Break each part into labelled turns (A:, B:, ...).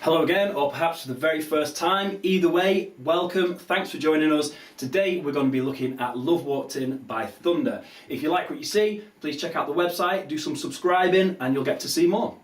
A: Hello again, or perhaps for the very first time. Either way, welcome, thanks for joining us. Today we're going to be looking at Love Walked In by Thunder. If you like what you see, please check out the website, do some subscribing, and you'll get to see more.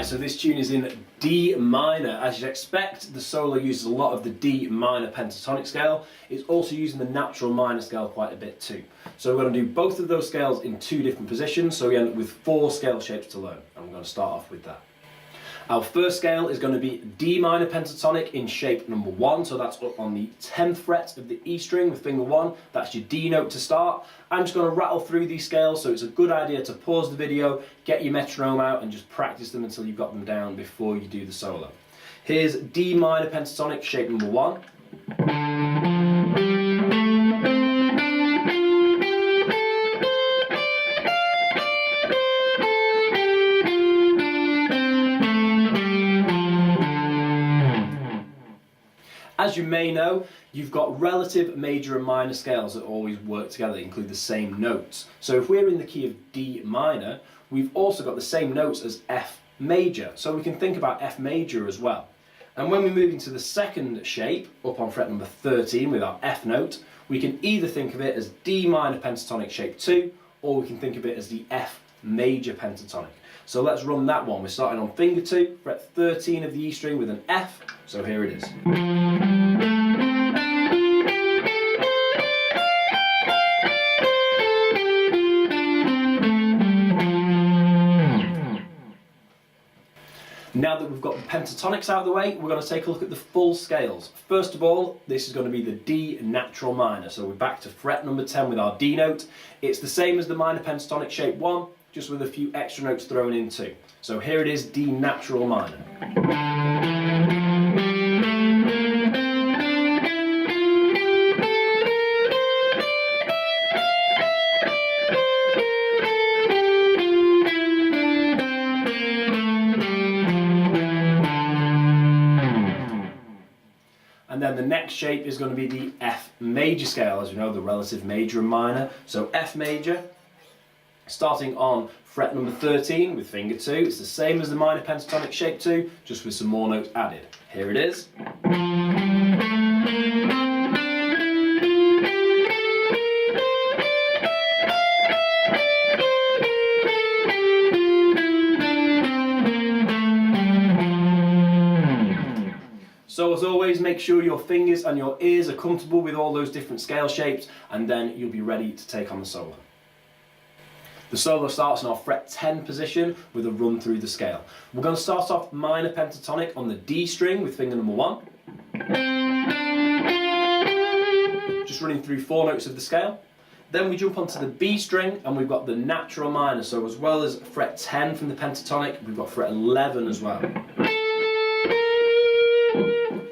A: So this tune is in D minor. As you'd expect, the solo uses a lot of the D minor pentatonic scale. It's also using the natural minor scale quite a bit too. So we're going to do both of those scales in two different positions, so we end up with 4 scale shapes to learn. And we're going to start off with that. Our first scale is going to be D minor pentatonic in shape number 1, so that's up on the 10th fret of the E string with finger 1. That's your D note to start. I'm just going to rattle through these scales, so it's a good idea to pause the video, get your metronome out and just practice them until you've got them down before you do the solo. Here's D minor pentatonic shape number 1. As you may know, you've got relative major and minor scales that always work together, they include the same notes. So if we're in the key of D minor, we've also got the same notes as F major, so we can think about F major as well. And when we move into the second shape, up on fret number 13 with our F note, we can either think of it as D minor pentatonic shape 2, or we can think of it as the F major pentatonic. So let's run that one. We're starting on finger 2, fret 13 of the E string with an F, so here it is. Now that we've got the pentatonics out of the way, we're going to take a look at the full scales. First of all, this is going to be the D natural minor. So we're back to fret number 10 with our D note. It's the same as the minor pentatonic shape 1, just with a few extra notes thrown in too. So here it is, D natural minor. And then the next shape is going to be the F major scale, as we know, the relative major and minor. So F major, starting on fret number 13 with finger 2. It's the same as the minor pentatonic shape 2, just with some more notes added. Here it is. always, make sure your fingers and your ears are comfortable with all those different scale shapes, and then you'll be ready to take on the solo. The solo starts in our fret 10 position with a run through the scale. We're going to start off minor pentatonic on the D string with finger number 1. Just running through 4 notes of the scale. Then we jump onto the B string and we've got the natural minor. So as well as fret 10 from the pentatonic, we've got fret 11 as well.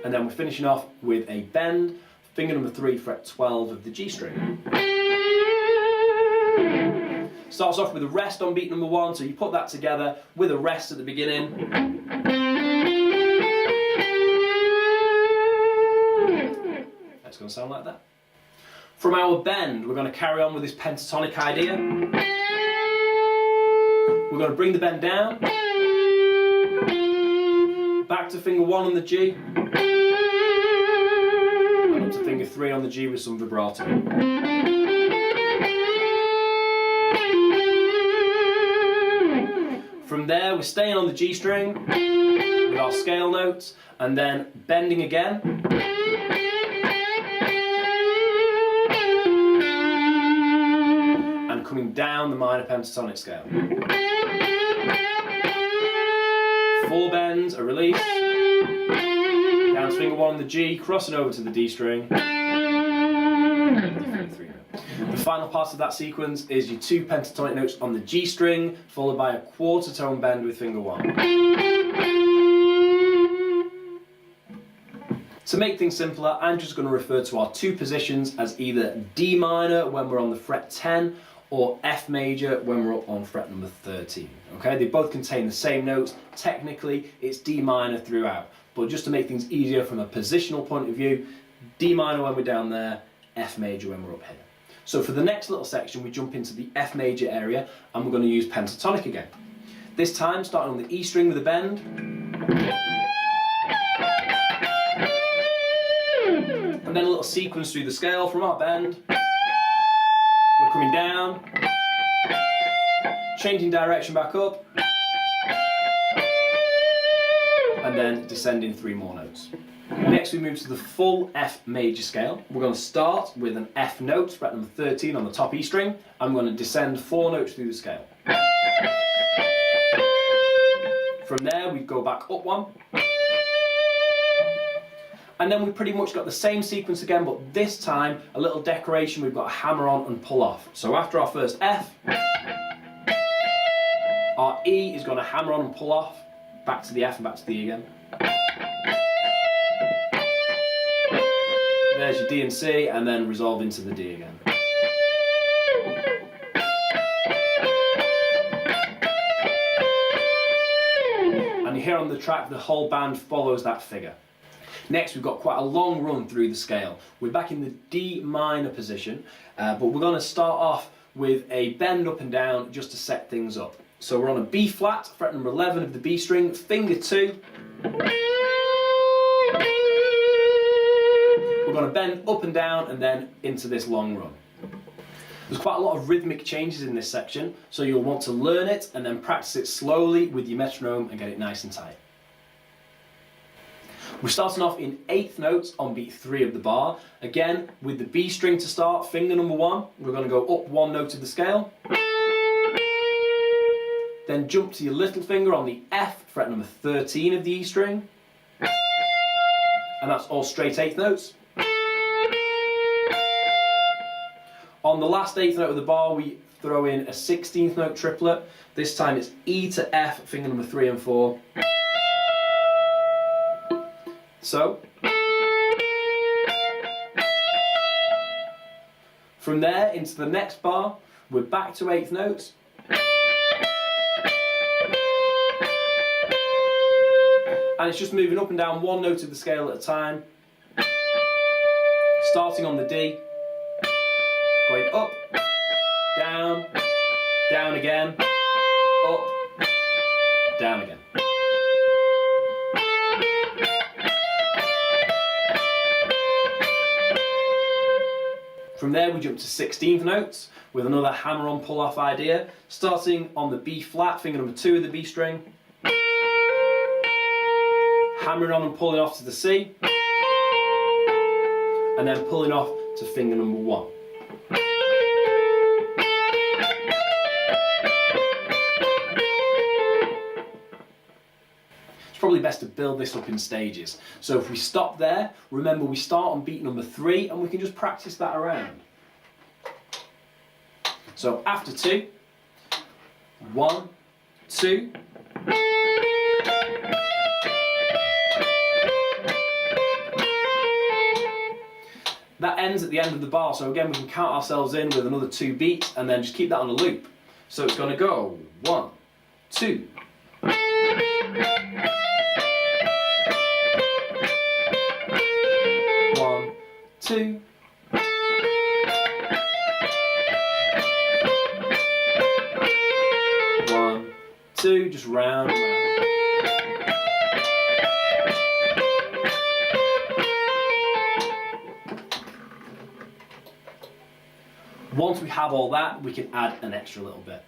A: And then we're finishing off with a bend, finger number 3, fret 12 of the G string. Starts off with a rest on beat number 1, so you put that together with a rest at the beginning. That's going to sound like that. From our bend, we're going to carry on with this pentatonic idea. We're going to bring the bend down, back to finger 1 on the G, and up to finger 3 on the G with some vibrato. From there, we're staying on the G string with our scale notes, and then bending again. And coming down the minor pentatonic scale. 4 bends, a release. Down to finger 1 on the G, crossing over to the D string. The final part of that sequence is your 2 pentatonic notes on the G string, followed by a quarter tone bend with finger 1. To make things simpler, I'm just going to refer to our 2 positions as either D minor when we're on the fret 10 or F major when we're up on fret number 13. Okay, they both contain the same notes. Technically, it's D minor throughout, but just to make things easier from a positional point of view, D minor when we're down there, F major when we're up here. So for the next little section, we jump into the F major area and we're going to use pentatonic again. This time starting on the E string with a bend. And then a little sequence through the scale from our bend. We're coming down, changing direction back up, and then descending 3 more notes. Next we move to the full F major scale. We're going to start with an F note, fret number 13 on the top E string. I'm going to descend 4 notes through the scale. From there we go back up 1. And then we've pretty much got the same sequence again, but this time a little decoration. We've got a hammer on and pull off. So after our first F, our E is going to hammer on and pull off, back to the F and back to the E again. There's your D and C, and then resolve into the D again. And you hear on the track the whole band follows that figure. Next we've got quite a long run through the scale. We're back in the D minor position, but we're going to start off with a bend up and down just to set things up. So we're on a B flat, fret number 11 of the B string, finger 2. We're going to bend up and down and then into this long run. There's quite a lot of rhythmic changes in this section, so you'll want to learn it and then practice it slowly with your metronome and get it nice and tight. We're starting off in 8th notes on beat 3 of the bar. Again, with the B string to start, finger number 1, we're going to go up 1 note of the scale. Then jump to your little finger on the F, fret number 13 of the E string. And that's all straight 8th notes. On the last 8th note of the bar, we throw in a 16th note triplet. This time it's E to F, finger number 3 and 4. So, from there into the next bar, we're back to 8th notes. And it's just moving up and down 1 note of the scale at a time. Starting on the D, going up, down, down again, up, down again. From there we jump to 16th notes with another hammer on pull off idea, starting on the B flat, finger number 2 of the B string, hammering on and pulling off to the C, and then pulling off to finger number 1. It's probably best to build this up in stages. So if we stop there, remember we start on beat number 3 and we can just practice that around. So after 2, 1, 2. That ends at the end of the bar, so again we can count ourselves in with another 2 beats and then just keep that on a loop. So it's going to go 1, 2. 1, 2. 1, 2, just round and round. Once we have all that, we can add an extra little bit.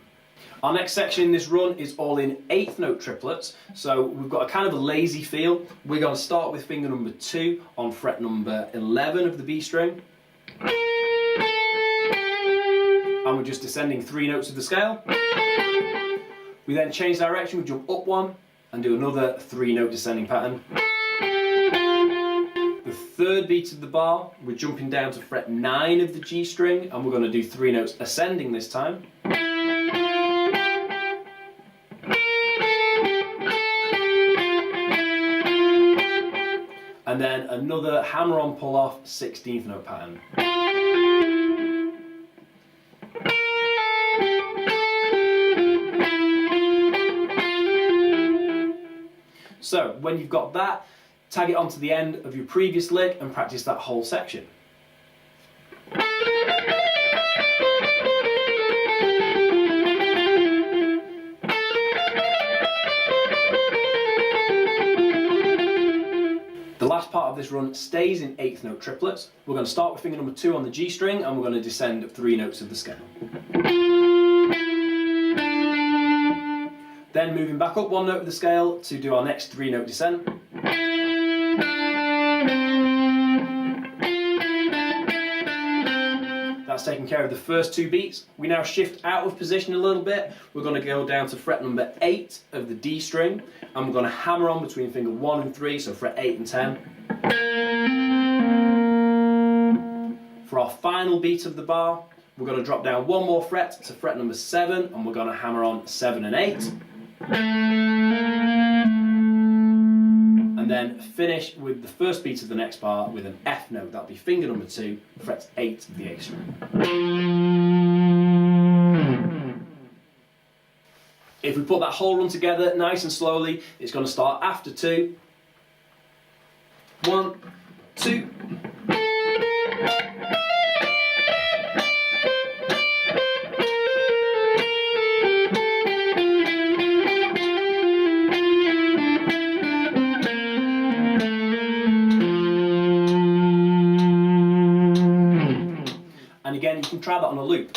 A: Our next section in this run is all in 8th note triplets, so we've got a kind of a lazy feel. We're going to start with finger number 2 on fret number 11 of the B string. And we're just descending 3 notes of the scale. We then change direction, we jump up 1 and do another 3-note descending pattern. The third beat of the bar, we're jumping down to fret 9 of the G string and we're going to do 3 notes ascending this time. And then another hammer-on pull-off 16th note pattern. So when you've got that, tag it onto the end of your previous lick and practice that whole section. The last part of this run stays in 8th note triplets. We're going to start with finger number 2 on the G string and we're going to descend 3 notes of the scale. Then moving back up 1 note of the scale to do our next 3-note descent. That's taking care of the first 2 beats. We now shift out of position a little bit. We're going to go down to fret number 8 of the D string and we're going to hammer on between finger 1 and 3, so fret 8 and 10. For our final beat of the bar, we're going to drop down 1 more fret to fret number 7 and we're going to hammer on 7 and 8. And then finish with the first beat of the next bar with an F note. That'll be finger number 2, fret 8 of the A string. If we put that whole run together nice and slowly, it's going to start after 2. 1, 2. Again, you can try that on a loop.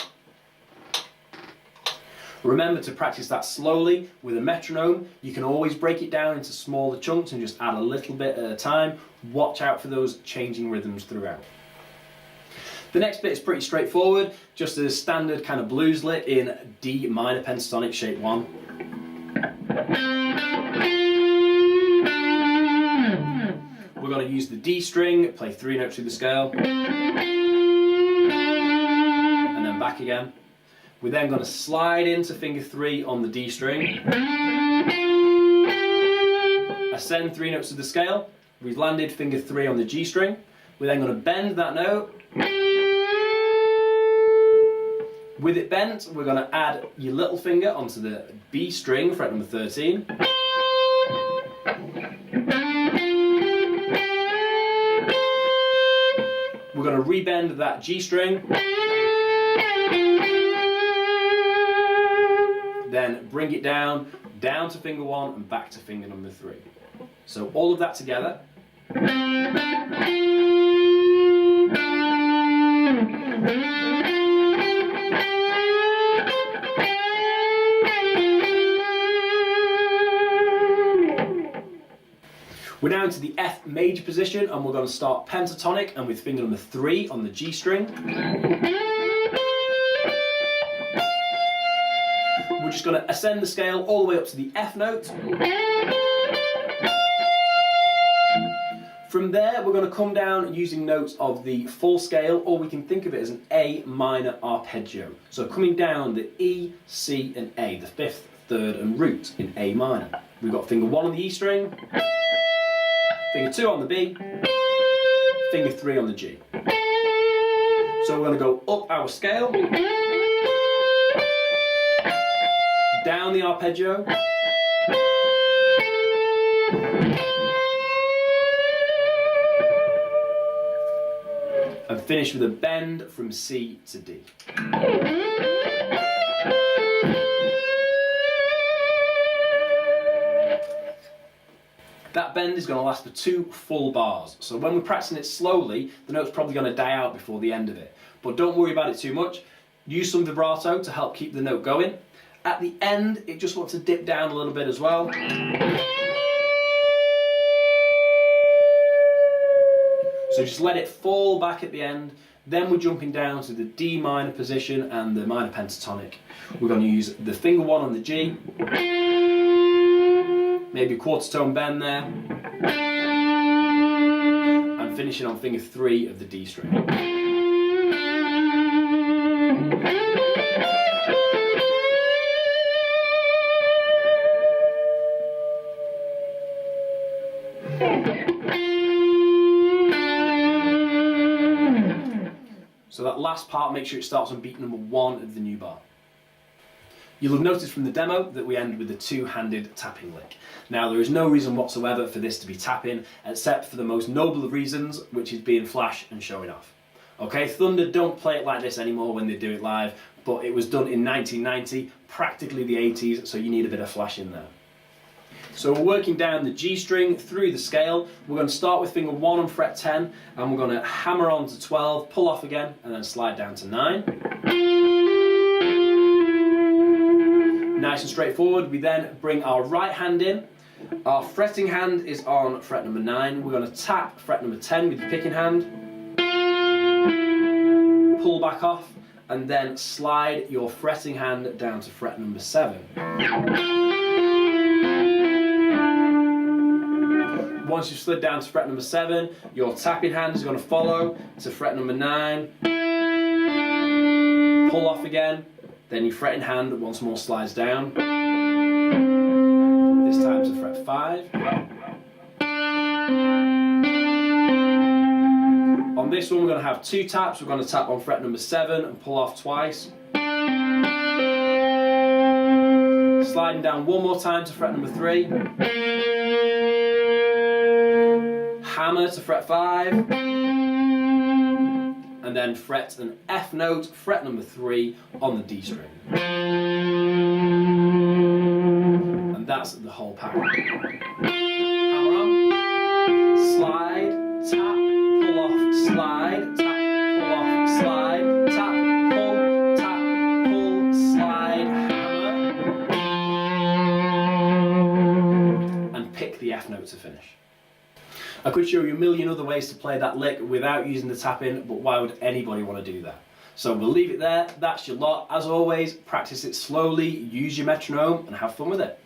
A: Remember to practice that slowly with a metronome. You can always break it down into smaller chunks and just add a little bit at a time. Watch out for those changing rhythms throughout. The next bit is pretty straightforward, just a standard kind of blues lick in D minor pentatonic shape 1. We're going to use the D string, play 3 notes through the scale. Back again. We're then going to slide into finger 3 on the D string, ascend 3 notes of the scale. We've landed finger 3 on the G string. We're then going to bend that note. With it bent, we're going to add your little finger onto the B string, fret number 13. We're going to rebend that G string. Then bring it down to finger 1 and back to finger number 3. So all of that together. We're We're now into the F major position, and we're going to start pentatonic and with finger number 3 on the G string. We're just going to ascend the scale all the way up to the F note. From there, we're going to come down using notes of the full scale, or we can think of it as an A minor arpeggio. So coming down the E, C and A, the 5th, 3rd and root in A minor. We've got finger 1 on the E string, finger 2 on the B, finger 3 on the G. So we're going to go up our scale, down the arpeggio, and finish with a bend from C to D. That bend is going to last for 2 full bars, so when we're practicing it slowly, the note's probably going to die out before the end of it. But don't worry about it too much. Use some vibrato to help keep the note going. At the end, it just wants to dip down a little bit as well. So just let it fall back at the end. Then we're jumping down to the D minor position and the minor pentatonic. We're going to use the finger 1 on the G, maybe a quarter tone bend there, and finishing on finger 3 of the D string. So that last part, make sure it starts on beat number 1 of the new bar. You'll have noticed from the demo that we end with a 2-handed tapping lick. Now there is no reason whatsoever for this to be tapping, except for the most noble of reasons, which is being flash and showing off. Okay, Thunder don't play it like this anymore when they do it live, but it was done in 1990, practically the 80s, so you need a bit of flash in there. So we're working down the G string through the scale. We're going to start with finger 1 on fret 10, and we're going to hammer on to 12, pull off again, and then slide down to 9. Nice and straightforward. We then bring our right hand in. Our fretting hand is on fret number 9. We're going to tap fret number 10 with the picking hand, pull back off, and then slide your fretting hand down to fret number 7. Once you've slid down to fret number 7, your tapping hand is going to follow to fret number 9, pull off again, then your fretting hand once more slides down, this time to fret 5. On this one we're going to have 2 taps. We're going to tap on fret number 7 and pull off twice. Sliding down one more time to fret number 3. Hammer to fret 5, and then fret an F note, fret number 3 on the D string. And that's the whole pattern. Hammer on, slide, tap, pull off, slide, tap, pull off, slide, tap, pull, slide, hammer, and pick the F note to finish. I could show you a million other ways to play that lick without using the tapping, but why would anybody want to do that? So we'll leave it there. That's your lot. As always, practice it slowly, use your metronome, and have fun with it.